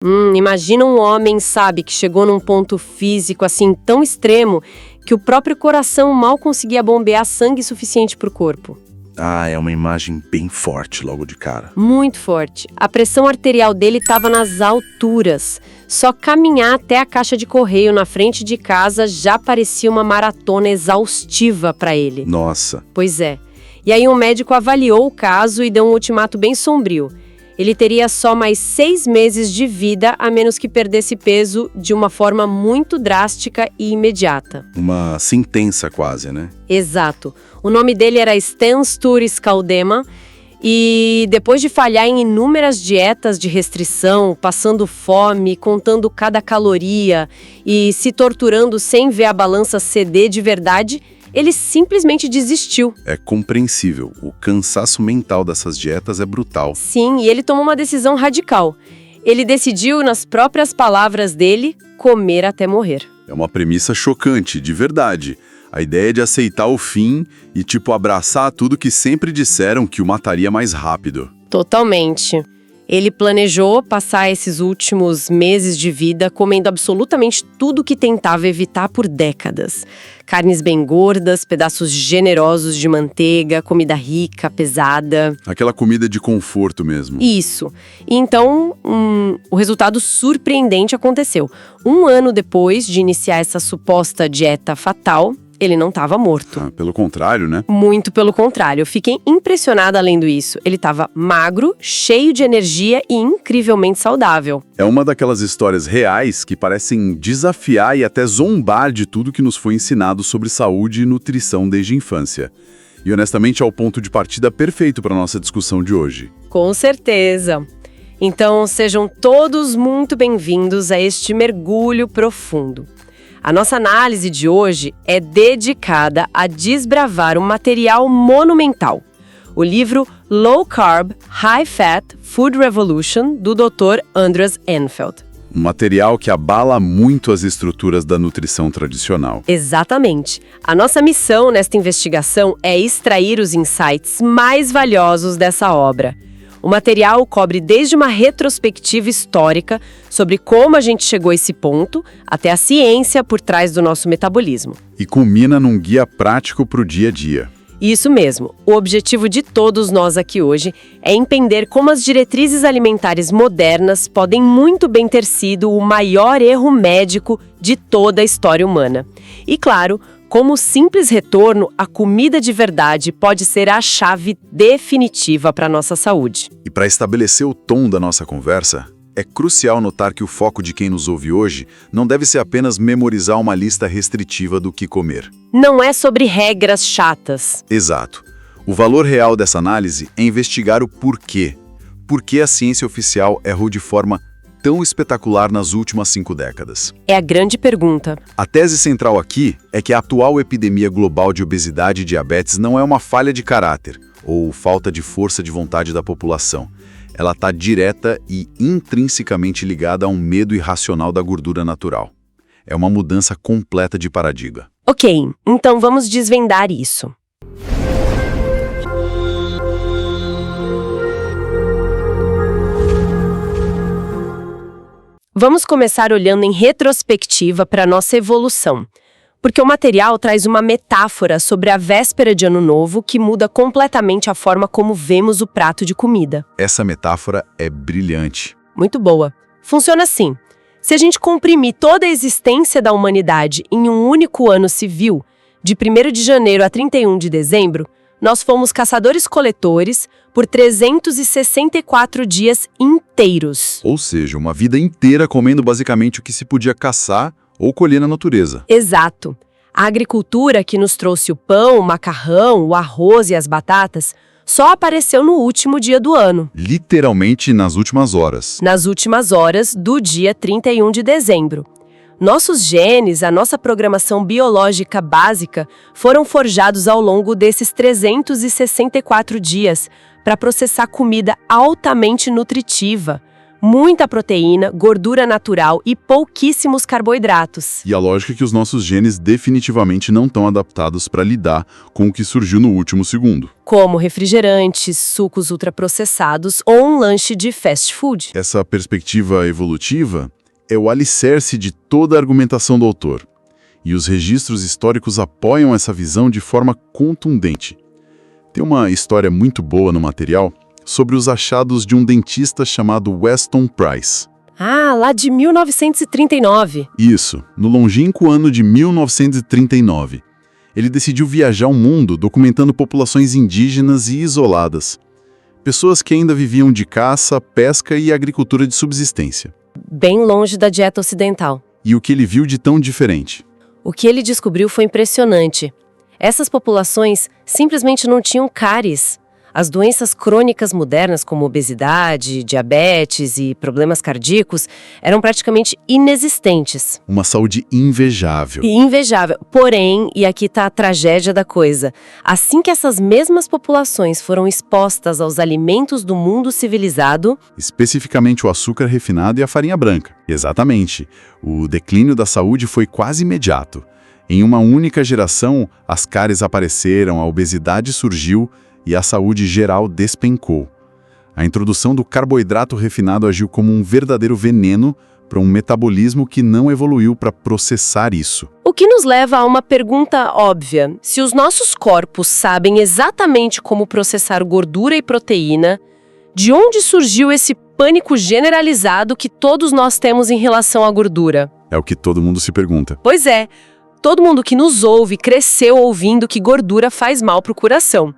Imagina um homem, sabe, que chegou num ponto físico assim tão extremo que o próprio coração mal conseguia bombear sangue suficiente para o corpo. Ah, é uma imagem bem forte logo de cara. Muito forte. A pressão arterial dele estava nas alturas. Só caminhar até a caixa de correio na frente de casa já parecia uma maratona exaustiva para ele. Nossa. Pois é. E aí um médico avaliou o caso e deu um ultimato bem sombrio. Ele teria só mais 6 meses de vida, a menos que perdesse peso de uma forma muito drástica e imediata. Uma sentença quase, né? Exato. O nome dele era Sten Sture Skaldema e depois de falhar em inúmeras dietas de restrição, passando fome, contando cada caloria e se torturando sem ver a balança ceder de verdade, ele simplesmente desistiu. É compreensível. O cansaço mental dessas dietas é brutal. Sim, e ele tomou uma decisão radical. Ele decidiu, nas próprias palavras dele, comer até morrer. É uma premissa chocante, de verdade. A ideia de aceitar o fim e, abraçar tudo que sempre disseram que o mataria mais rápido. Totalmente. Ele planejou passar esses últimos meses de vida comendo absolutamente tudo que tentava evitar por décadas. Carnes bem gordas, pedaços generosos de manteiga, comida rica, pesada. Aquela comida de conforto mesmo. Isso. E então, o resultado surpreendente aconteceu. 1 ano depois de iniciar essa suposta dieta fatal, ele não estava morto. Pelo contrário, né? Muito pelo contrário. Eu fiquei impressionada além disso. Ele estava magro, cheio de energia e incrivelmente saudável. É uma daquelas histórias reais que parecem desafiar e até zombar de tudo que nos foi ensinado sobre saúde e nutrição desde a infância. E honestamente é o ponto de partida perfeito para a nossa discussão de hoje. Com certeza. Então sejam todos muito bem-vindos a este mergulho profundo. A nossa análise de hoje é dedicada a desbravar um material monumental, o livro Low Carb, High Fat Food Revolution, do Dr. Andreas Eenfeldt. Um material que abala muito as estruturas da nutrição tradicional. Exatamente. A nossa missão nesta investigação é extrair os insights mais valiosos dessa obra. O material cobre desde uma retrospectiva histórica sobre como a gente chegou a esse ponto, até a ciência por trás do nosso metabolismo. E culmina num guia prático para o dia a dia. Isso mesmo. O objetivo de todos nós aqui hoje é entender como as diretrizes alimentares modernas podem muito bem ter sido o maior erro médico de toda a história humana. E, claro, como simples retorno, a comida de verdade pode ser a chave definitiva para a nossa saúde. E para estabelecer o tom da nossa conversa, é crucial notar que o foco de quem nos ouve hoje não deve ser apenas memorizar uma lista restritiva do que comer. Não é sobre regras chatas. Exato. O valor real dessa análise é investigar o porquê. Por que a ciência oficial errou de forma tão espetacular nas últimas 5 décadas? É a grande pergunta. A tese central aqui é que a atual epidemia global de obesidade e diabetes não é uma falha de caráter ou falta de força de vontade da população. Ela está direta e intrinsecamente ligada a um medo irracional da gordura natural. É uma mudança completa de paradigma. Ok, então vamos desvendar isso. Vamos começar olhando em retrospectiva para a nossa evolução, porque o material traz uma metáfora sobre a véspera de Ano Novo que muda completamente a forma como vemos o prato de comida. Essa metáfora é brilhante. Muito boa. Funciona assim. Se a gente comprimir toda a existência da humanidade em um único ano civil, de 1º de janeiro a 31 de dezembro, nós fomos caçadores-coletores por 364 dias inteiros. Ou seja, uma vida inteira comendo basicamente o que se podia caçar ou colher na natureza. Exato. A agricultura que nos trouxe o pão, o macarrão, o arroz e as batatas só apareceu no último dia do ano. Literalmente nas últimas horas. Nas últimas horas do dia 31 de dezembro. Nossos genes, a nossa programação biológica básica, foram forjados ao longo desses 364 dias para processar comida altamente nutritiva, Muita proteína, gordura natural e pouquíssimos carboidratos. E a lógica é que os nossos genes definitivamente não estão adaptados para lidar com o que surgiu no último segundo. Como refrigerantes, sucos ultraprocessados ou um lanche de fast food. Essa perspectiva evolutiva é o alicerce de toda a argumentação do autor. E os registros históricos apoiam essa visão de forma contundente. Tem uma história muito boa no material sobre os achados de um dentista chamado Weston Price. Ah, lá de 1939. Isso, no longínquo ano de 1939. Ele decidiu viajar o mundo documentando populações indígenas e isoladas. Pessoas que ainda viviam de caça, pesca e agricultura de subsistência. Bem longe da dieta ocidental. E o que ele viu de tão diferente? O que ele descobriu foi impressionante. Essas populações simplesmente não tinham cáries. As doenças crônicas modernas, como obesidade, diabetes e problemas cardíacos, eram praticamente inexistentes. Uma saúde invejável. E invejável. Porém, e aqui está a tragédia da coisa, assim que essas mesmas populações foram expostas aos alimentos do mundo civilizado... Especificamente o açúcar refinado e a farinha branca. Exatamente. O declínio da saúde foi quase imediato. Em uma única geração, as cáries apareceram, a obesidade surgiu e a saúde geral despencou. A introdução do carboidrato refinado agiu como um verdadeiro veneno para um metabolismo que não evoluiu para processar isso. O que nos leva a uma pergunta óbvia. Se os nossos corpos sabem exatamente como processar gordura e proteína, de onde surgiu esse pânico generalizado que todos nós temos em relação à gordura? É o que todo mundo se pergunta. Pois é, todo mundo que nos ouve cresceu ouvindo que gordura faz mal para o coração.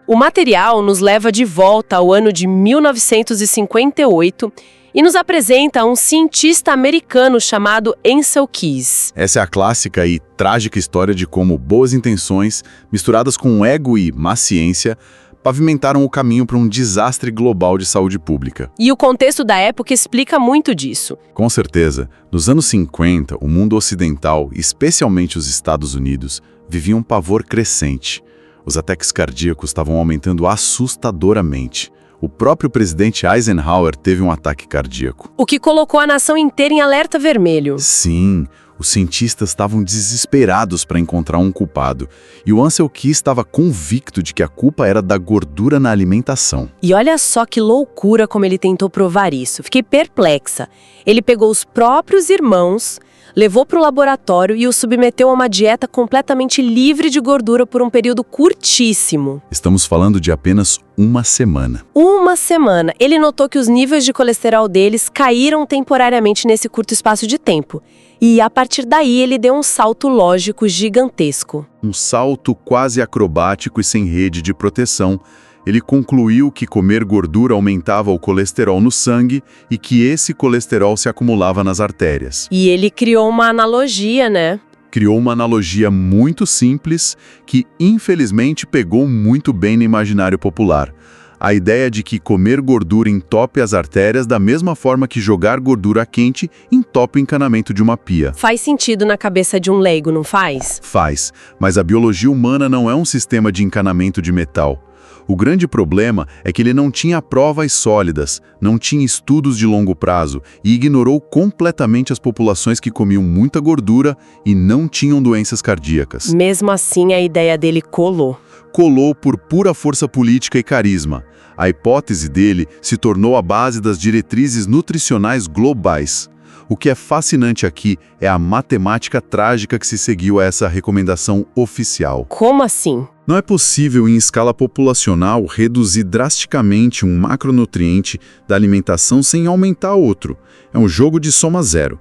O material nos leva de volta ao ano de 1958 e nos apresenta um cientista americano chamado Ancel Keys. Essa é a clássica e trágica história de como boas intenções, misturadas com ego e má ciência, pavimentaram o caminho para um desastre global de saúde pública. E o contexto da época explica muito disso. Com certeza, nos anos 50, o mundo ocidental, especialmente os Estados Unidos, vivia um pavor crescente. Os ataques cardíacos estavam aumentando assustadoramente. O próprio presidente Eisenhower teve um ataque cardíaco. O que colocou a nação inteira em alerta vermelho. Sim, os cientistas estavam desesperados para encontrar um culpado. E o Ancel Keys estava convicto de que a culpa era da gordura na alimentação. E olha só que loucura como ele tentou provar isso. Fiquei perplexa. Ele pegou os próprios irmãos, levou para o laboratório e os submeteu a uma dieta completamente livre de gordura por um período curtíssimo. Estamos falando de apenas uma semana. Uma semana. Ele notou que os níveis de colesterol deles caíram temporariamente nesse curto espaço de tempo. E, a partir daí, ele deu um salto lógico gigantesco. Um salto quase acrobático e sem rede de proteção. Ele concluiu que comer gordura aumentava o colesterol no sangue e que esse colesterol se acumulava nas artérias. E ele criou uma analogia, né? Criou uma analogia muito simples que, infelizmente, pegou muito bem no imaginário popular. A ideia de que comer gordura entope as artérias da mesma forma que jogar gordura quente entope o encanamento de uma pia. Faz sentido na cabeça de um leigo, não faz? Faz, mas a biologia humana não é um sistema de encanamento de metal. O grande problema é que ele não tinha provas sólidas, não tinha estudos de longo prazo e ignorou completamente as populações que comiam muita gordura e não tinham doenças cardíacas. Mesmo assim, a ideia dele colou. Colou por pura força política e carisma. A hipótese dele se tornou a base das diretrizes nutricionais globais. O que é fascinante aqui é a matemática trágica que se seguiu a essa recomendação oficial. Como assim? Não é possível, em escala populacional, reduzir drasticamente um macronutriente da alimentação sem aumentar outro. É um jogo de soma zero.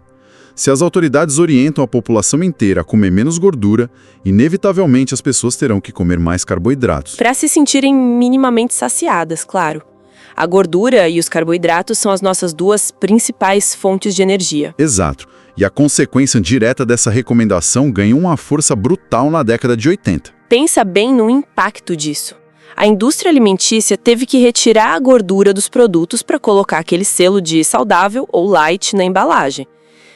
Se as autoridades orientam a população inteira a comer menos gordura, inevitavelmente as pessoas terão que comer mais carboidratos. Para se sentirem minimamente saciadas, claro. A gordura e os carboidratos são as nossas duas principais fontes de energia. Exato. E a consequência direta dessa recomendação ganhou uma força brutal na década de 80. Pensa bem no impacto disso. A indústria alimentícia teve que retirar a gordura dos produtos para colocar aquele selo de saudável ou light na embalagem.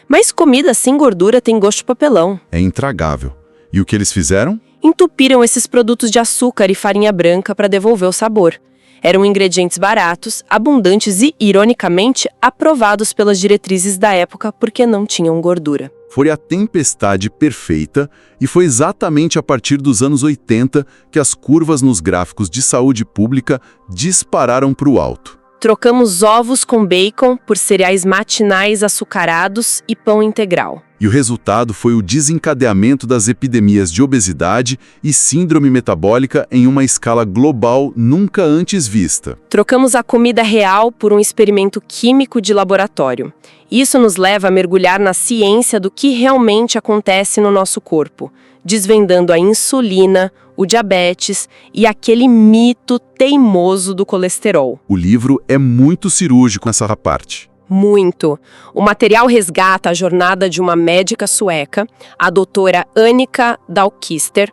Mas comida sem gordura tem gosto de papelão. É intragável. E o que eles fizeram? Entupiram esses produtos de açúcar e farinha branca para devolver o sabor. Eram ingredientes baratos, abundantes e, ironicamente, aprovados pelas diretrizes da época porque não tinham gordura. Foi a tempestade perfeita e foi exatamente a partir dos anos 80 que as curvas nos gráficos de saúde pública dispararam para o alto. Trocamos ovos com bacon por cereais matinais açucarados e pão integral. E o resultado foi o desencadeamento das epidemias de obesidade e síndrome metabólica em uma escala global nunca antes vista. Trocamos a comida real por um experimento químico de laboratório. Isso nos leva a mergulhar na ciência do que realmente acontece no nosso corpo, desvendando a insulina, o diabetes e aquele mito teimoso do colesterol. O livro é muito cirúrgico nessa parte. Muito. O material resgata a jornada de uma médica sueca, a doutora Annika Dahlkister.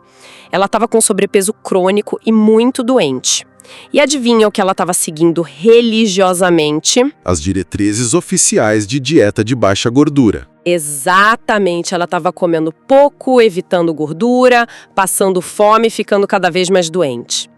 Ela estava com sobrepeso crônico e muito doente. E adivinha o que ela estava seguindo religiosamente? As diretrizes oficiais de dieta de baixa gordura. Exatamente, ela estava comendo pouco, evitando gordura, passando fome e ficando cada vez mais doente.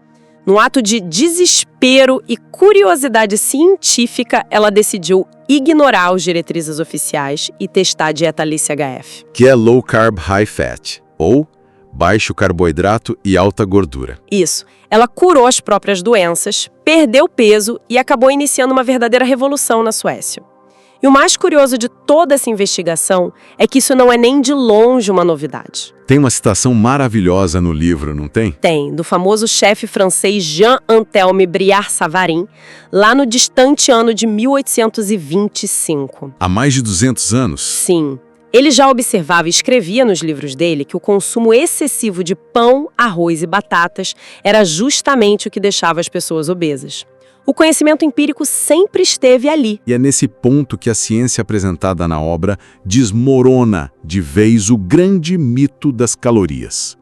No ato de desespero e curiosidade científica, ela decidiu ignorar as diretrizes oficiais e testar a dieta LCHF. Que é Low Carb High Fat, ou baixo carboidrato e alta gordura. Isso. Ela curou as próprias doenças, perdeu peso e acabou iniciando uma verdadeira revolução na Suécia. E o mais curioso de toda essa investigação é que isso não é nem de longe uma novidade. Tem uma citação maravilhosa no livro, não tem? Tem, do famoso chefe francês Jean-Anthelme Briard-Savarin, lá no distante ano de 1825. Há mais de 200 anos? Sim. Ele já observava e escrevia nos livros dele que o consumo excessivo de pão, arroz e batatas era justamente o que deixava as pessoas obesas. O conhecimento empírico sempre esteve ali. E é nesse ponto que a ciência apresentada na obra desmorona de vez o grande mito das calorias.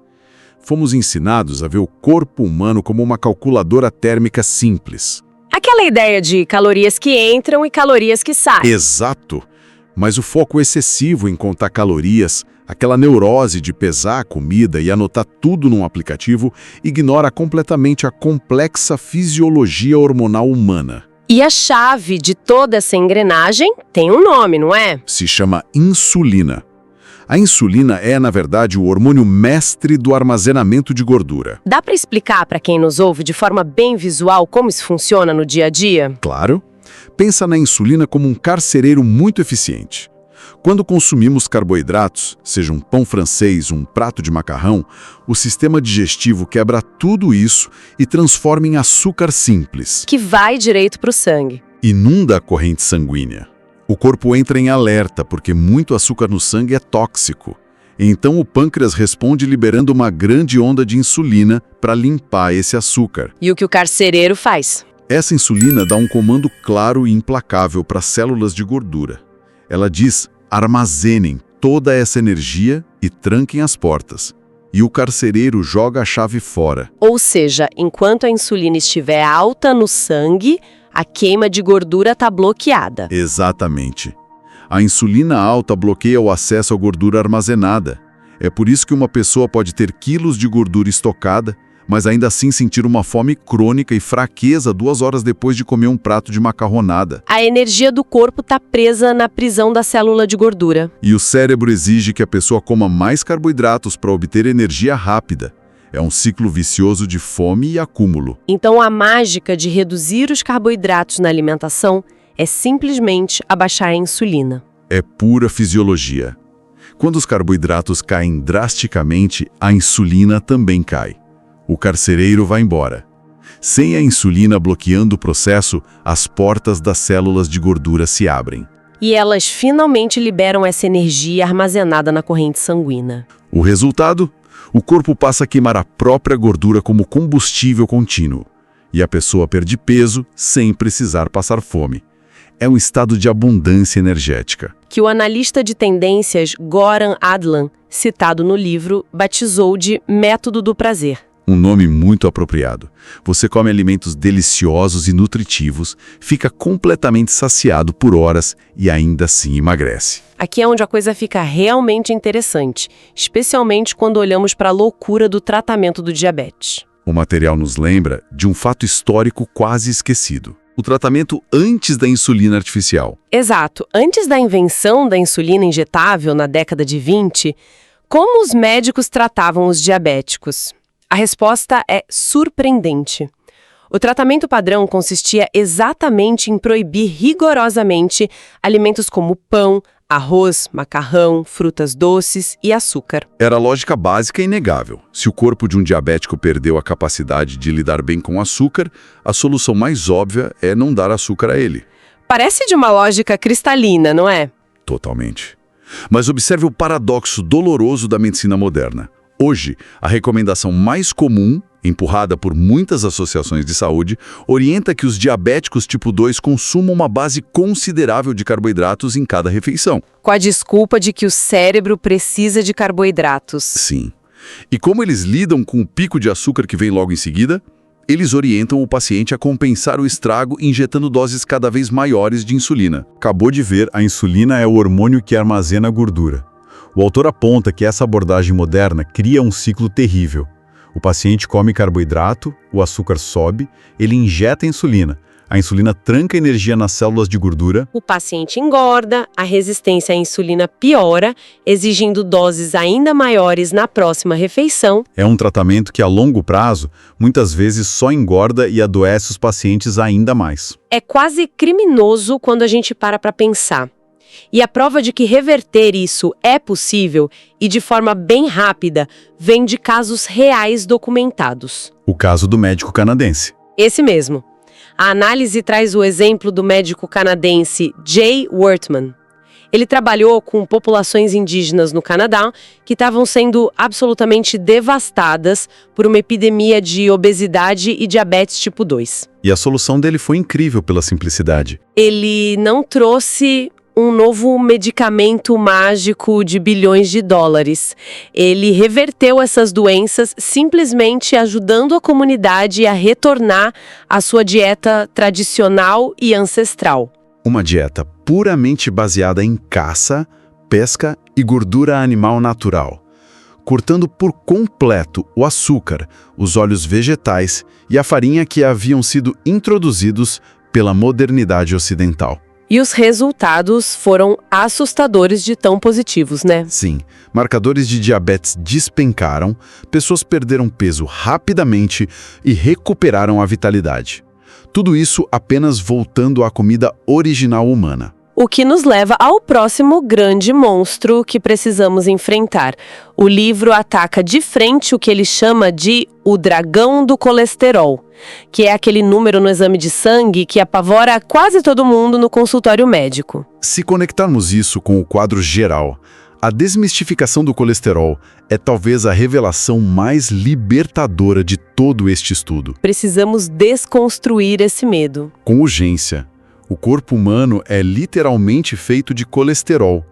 Fomos ensinados a ver o corpo humano como uma calculadora térmica simples. Aquela ideia de calorias que entram e calorias que saem. Exato. Mas o foco excessivo em contar calorias, aquela neurose de pesar a comida e anotar tudo num aplicativo, ignora completamente a complexa fisiologia hormonal humana. E a chave de toda essa engrenagem tem um nome, não é? Se chama insulina. A insulina é, na verdade, o hormônio mestre do armazenamento de gordura. Dá para explicar para quem nos ouve de forma bem visual como isso funciona no dia a dia? Claro. Pensa na insulina como um carcereiro muito eficiente. Quando consumimos carboidratos, seja um pão francês, um prato de macarrão, o sistema digestivo quebra tudo isso e transforma em açúcar simples. Que vai direito para o sangue. Inunda a corrente sanguínea. O corpo entra em alerta porque muito açúcar no sangue é tóxico. Então o pâncreas responde liberando uma grande onda de insulina para limpar esse açúcar. E o que o carcereiro faz? Essa insulina dá um comando claro e implacável para as células de gordura. Ela diz: armazenem toda essa energia e tranquem as portas. E o carcereiro joga a chave fora. Ou seja, enquanto a insulina estiver alta no sangue, a queima de gordura está bloqueada. Exatamente. A insulina alta bloqueia o acesso à gordura armazenada. É por isso que uma pessoa pode ter quilos de gordura estocada, mas ainda assim sentir uma fome crônica e fraqueza 2 horas depois de comer um prato de macarronada. A energia do corpo está presa na prisão da célula de gordura. E o cérebro exige que a pessoa coma mais carboidratos para obter energia rápida. É um ciclo vicioso de fome e acúmulo. Então a mágica de reduzir os carboidratos na alimentação é simplesmente abaixar a insulina. É pura fisiologia. Quando os carboidratos caem drasticamente, a insulina também cai. O carcereiro vai embora. Sem a insulina bloqueando o processo, as portas das células de gordura se abrem. E elas finalmente liberam essa energia armazenada na corrente sanguínea. O resultado? O corpo passa a queimar a própria gordura como combustível contínuo. E a pessoa perde peso sem precisar passar fome. É um estado de abundância energética. Que o analista de tendências Goran Adlan, citado no livro, batizou de método do prazer. Um nome muito apropriado. Você come alimentos deliciosos e nutritivos, fica completamente saciado por horas e ainda assim emagrece. Aqui é onde a coisa fica realmente interessante, especialmente quando olhamos para a loucura do tratamento do diabetes. O material nos lembra de um fato histórico quase esquecido: o tratamento antes da insulina artificial. Exato. Antes da invenção da insulina injetável na década de 20, como os médicos tratavam os diabéticos? A resposta é surpreendente. O tratamento padrão consistia exatamente em proibir rigorosamente alimentos como pão, arroz, macarrão, frutas doces e açúcar. Era a lógica básica e inegável. Se o corpo de um diabético perdeu a capacidade de lidar bem com açúcar, a solução mais óbvia é não dar açúcar a ele. Parece de uma lógica cristalina, não é? Totalmente. Mas observe o paradoxo doloroso da medicina moderna. Hoje, a recomendação mais comum, empurrada por muitas associações de saúde, orienta que os diabéticos tipo 2 consumam uma base considerável de carboidratos em cada refeição. Com a desculpa de que o cérebro precisa de carboidratos. Sim. E como eles lidam com o pico de açúcar que vem logo em seguida? Eles orientam o paciente a compensar o estrago injetando doses cada vez maiores de insulina. Acabou de ver, a insulina é o hormônio que armazena a gordura. O autor aponta que essa abordagem moderna cria um ciclo terrível. O paciente come carboidrato, o açúcar sobe, ele injeta insulina. A insulina tranca energia nas células de gordura. O paciente engorda, a resistência à insulina piora, exigindo doses ainda maiores na próxima refeição. É um tratamento que, a longo prazo, muitas vezes só engorda e adoece os pacientes ainda mais. É quase criminoso quando a gente para pensar. E a prova de que reverter isso é possível, e de forma bem rápida, vem de casos reais documentados. O caso do médico canadense. Esse mesmo. A análise traz o exemplo do médico canadense Jay Wortman. Ele trabalhou com populações indígenas no Canadá que estavam sendo absolutamente devastadas por uma epidemia de obesidade e diabetes tipo 2. E a solução dele foi incrível pela simplicidade. Ele não trouxe um novo medicamento mágico de bilhões de dólares. Ele reverteu essas doenças simplesmente ajudando a comunidade a retornar à sua dieta tradicional e ancestral. Uma dieta puramente baseada em caça, pesca e gordura animal natural, cortando por completo o açúcar, os óleos vegetais e a farinha que haviam sido introduzidos pela modernidade ocidental. E os resultados foram assustadores de tão positivos, né? Sim, marcadores de diabetes despencaram, pessoas perderam peso rapidamente e recuperaram a vitalidade. Tudo isso apenas voltando à comida original humana. O que nos leva ao próximo grande monstro que precisamos enfrentar. O livro ataca de frente o que ele chama de o dragão do colesterol, que é aquele número no exame de sangue que apavora quase todo mundo no consultório médico. Se conectarmos isso com o quadro geral, a desmistificação do colesterol é talvez a revelação mais libertadora de todo este estudo. Precisamos desconstruir esse medo. Com urgência. O corpo humano é literalmente feito de colesterol.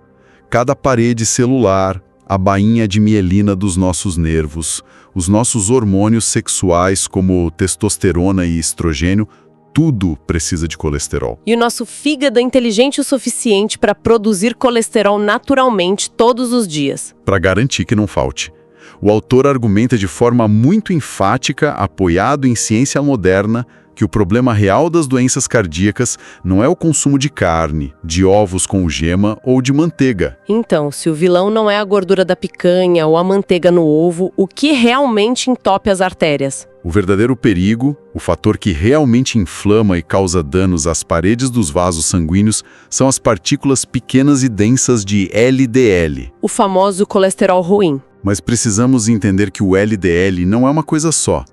Cada parede celular, a bainha de mielina dos nossos nervos, os nossos hormônios sexuais como testosterona e estrogênio, tudo precisa de colesterol. E o nosso fígado é inteligente o suficiente para produzir colesterol naturalmente todos os dias. Para garantir que não falte. O autor argumenta de forma muito enfática, apoiado em ciência moderna, que o problema real das doenças cardíacas não é o consumo de carne, de ovos com gema ou de manteiga. Então, se o vilão não é a gordura da picanha ou a manteiga no ovo, o que realmente entope as artérias? O verdadeiro perigo, o fator que realmente inflama e causa danos às paredes dos vasos sanguíneos, são as partículas pequenas e densas de LDL. O famoso colesterol ruim. Mas precisamos entender que o LDL não é uma coisa só.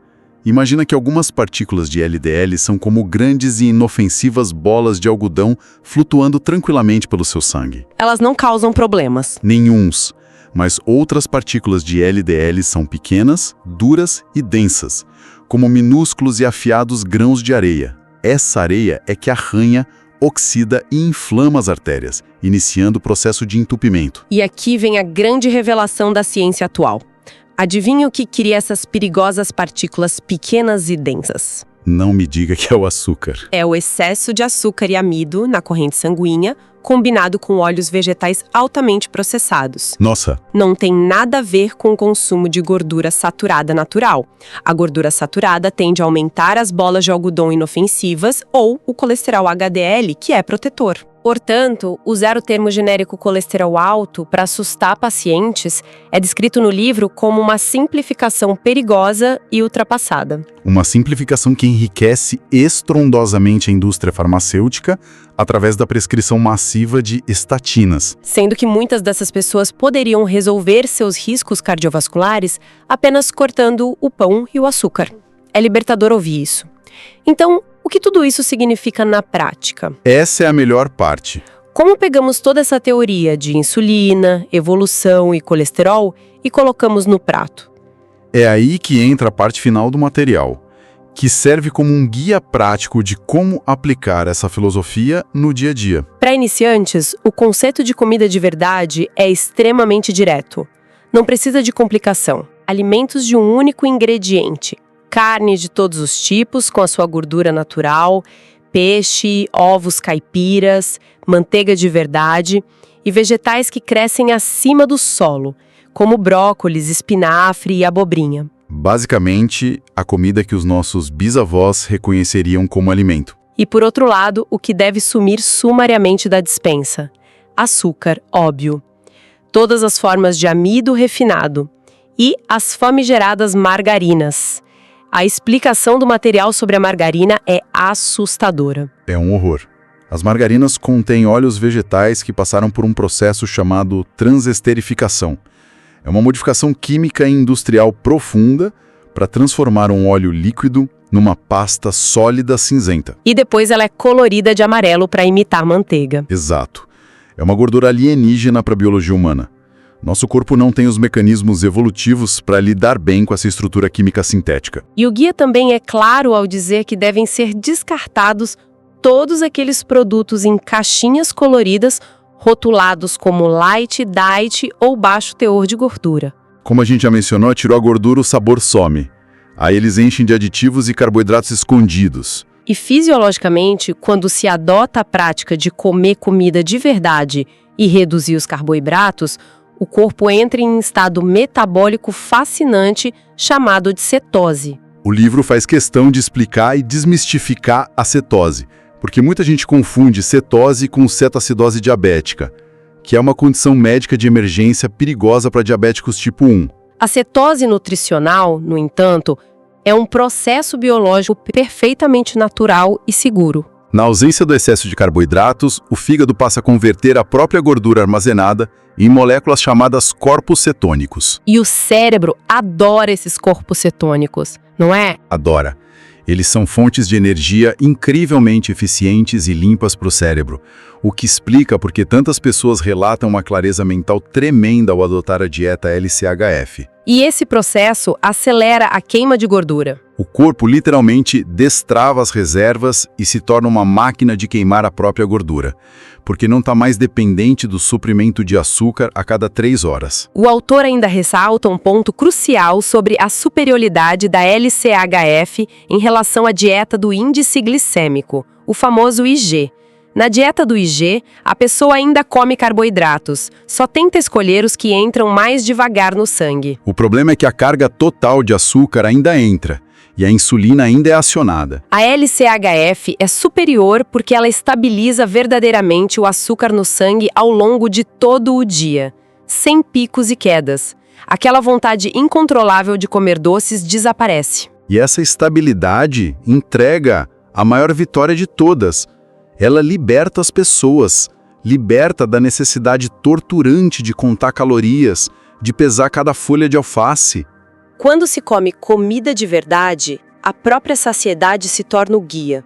Imagina que algumas partículas de LDL são como grandes e inofensivas bolas de algodão flutuando tranquilamente pelo seu sangue. Elas não causam problemas. Nenhuns. Mas outras partículas de LDL são pequenas, duras e densas, como minúsculos e afiados grãos de areia. Essa areia é que arranha, oxida e inflama as artérias, iniciando o processo de entupimento. E aqui vem a grande revelação da ciência atual. Adivinha o que cria essas perigosas partículas pequenas e densas? Não me diga que é o açúcar. É o excesso de açúcar e amido na corrente sanguínea, combinado com óleos vegetais altamente processados. Nossa, Não tem nada a ver com o consumo de gordura saturada natural. A gordura saturada tende a aumentar as bolas de algodão inofensivas ou o colesterol HDL, que é protetor. Portanto, usar o termo genérico colesterol alto para assustar pacientes é descrito no livro como uma simplificação perigosa e ultrapassada. uma simplificação que enriquece estrondosamente a indústria farmacêutica através da prescrição massiva de estatinas. Sendo que muitas dessas pessoas poderiam resolver seus riscos cardiovasculares apenas cortando o pão e o açúcar. É libertador ouvir isso. Então, o que tudo isso significa na prática? Essa é a melhor parte. Como pegamos toda essa teoria de insulina, evolução e colesterol e colocamos no prato? É aí que entra a parte final do material, que serve como um guia prático de como aplicar essa filosofia no dia a dia. Para iniciantes, o conceito de comida de verdade é extremamente direto. Não precisa de complicação. Alimentos de um único ingrediente. Carne de todos os tipos, com a sua gordura natural, peixe, ovos caipiras, manteiga de verdade e vegetais que crescem acima do solo, como brócolis, espinafre e abobrinha. Basicamente, a comida que os nossos bisavós reconheceriam como alimento. E por outro lado, o que deve sumir sumariamente da despensa? Açúcar, óbvio. Todas as formas de amido refinado. E as famigeradas margarinas. A explicação do material sobre a margarina é assustadora. É um horror. As margarinas contêm óleos vegetais que passaram por um processo chamado transesterificação. É uma modificação química e industrial profunda para transformar um óleo líquido numa pasta sólida cinzenta. E depois ela é colorida de amarelo para imitar manteiga. Exato. É uma gordura alienígena para a biologia humana. Nosso corpo não tem os mecanismos evolutivos para lidar bem com essa estrutura química sintética. E o guia também é claro ao dizer que devem ser descartados todos aqueles produtos em caixinhas coloridas rotulados como light, diet ou baixo teor de gordura. Como a gente já mencionou, tirou a gordura, o sabor some. Aí eles enchem de aditivos e carboidratos escondidos. E fisiologicamente, quando se adota a prática de comer comida de verdade e reduzir os carboidratos, o corpo entra em um estado metabólico fascinante chamado de cetose. O livro faz questão de explicar e desmistificar a cetose, porque muita gente confunde cetose com cetoacidose diabética, que é uma condição médica de emergência perigosa para diabéticos tipo 1. A cetose nutricional, no entanto, é um processo biológico perfeitamente natural e seguro. Na ausência do excesso de carboidratos, o fígado passa a converter a própria gordura armazenada em moléculas chamadas corpos cetônicos. E o cérebro adora esses corpos cetônicos, não é? Adora. Eles são fontes de energia incrivelmente eficientes e limpas para o cérebro, o que explica porque tantas pessoas relatam uma clareza mental tremenda ao adotar a dieta LCHF. E esse processo acelera a queima de gordura. O corpo literalmente destrava as reservas e se torna uma máquina de queimar a própria gordura, porque não está mais dependente do suprimento de açúcar a cada 3 horas. O autor ainda ressalta um ponto crucial sobre a superioridade da LCHF em relação à dieta do índice glicêmico, o famoso IG. Na dieta do IG, a pessoa ainda come carboidratos, só tenta escolher os que entram mais devagar no sangue. O problema é que a carga total de açúcar ainda entra, e a insulina ainda é acionada. A LCHF é superior porque ela estabiliza verdadeiramente o açúcar no sangue ao longo de todo o dia, sem picos e quedas. Aquela vontade incontrolável de comer doces desaparece. E essa estabilidade entrega a maior vitória de todas. Ela liberta as pessoas, liberta da necessidade torturante de contar calorias, de pesar cada folha de alface. Quando se come comida de verdade, a própria saciedade se torna o guia.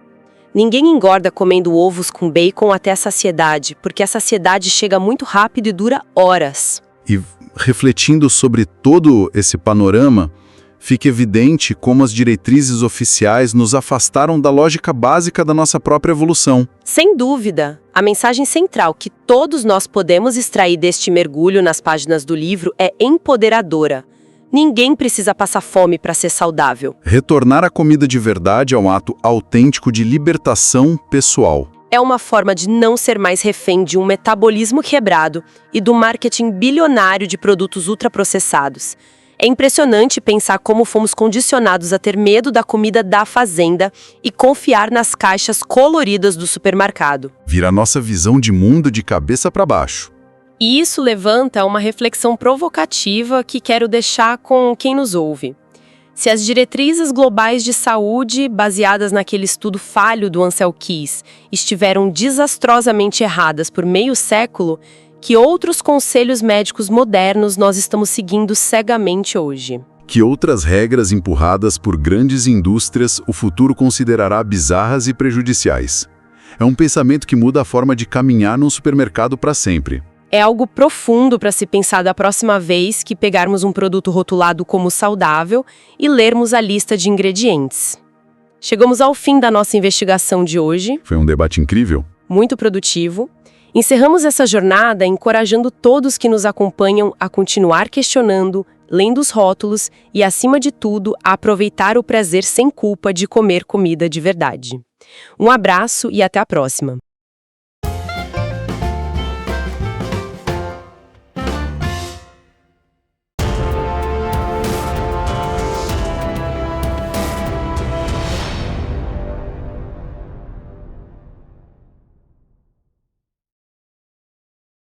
Ninguém engorda comendo ovos com bacon até a saciedade, porque a saciedade chega muito rápido e dura horas. E refletindo sobre todo esse panorama, fica evidente como as diretrizes oficiais nos afastaram da lógica básica da nossa própria evolução. Sem dúvida, a mensagem central que todos nós podemos extrair deste mergulho nas páginas do livro é empoderadora. Ninguém precisa passar fome para ser saudável. Retornar à comida de verdade é um ato autêntico de libertação pessoal. É uma forma de não ser mais refém de um metabolismo quebrado e do marketing bilionário de produtos ultraprocessados. É impressionante pensar como fomos condicionados a ter medo da comida da fazenda e confiar nas caixas coloridas do supermercado. Vira a nossa visão de mundo de cabeça para baixo. E isso levanta uma reflexão provocativa que quero deixar com quem nos ouve. Se as diretrizes globais de saúde, baseadas naquele estudo falho do Ansel Keys, estiveram desastrosamente erradas por meio século, que outros conselhos médicos modernos nós estamos seguindo cegamente hoje? Que outras regras empurradas por grandes indústrias o futuro considerará bizarras e prejudiciais? É um pensamento que muda a forma de caminhar num supermercado para sempre. É algo profundo para se pensar da próxima vez que pegarmos um produto rotulado como saudável e lermos a lista de ingredientes. Chegamos ao fim da nossa investigação de hoje. Foi um debate incrível. Muito produtivo. Encerramos essa jornada encorajando todos que nos acompanham a continuar questionando, lendo os rótulos e, acima de tudo, a aproveitar o prazer sem culpa de comer comida de verdade. Um abraço e até a próxima!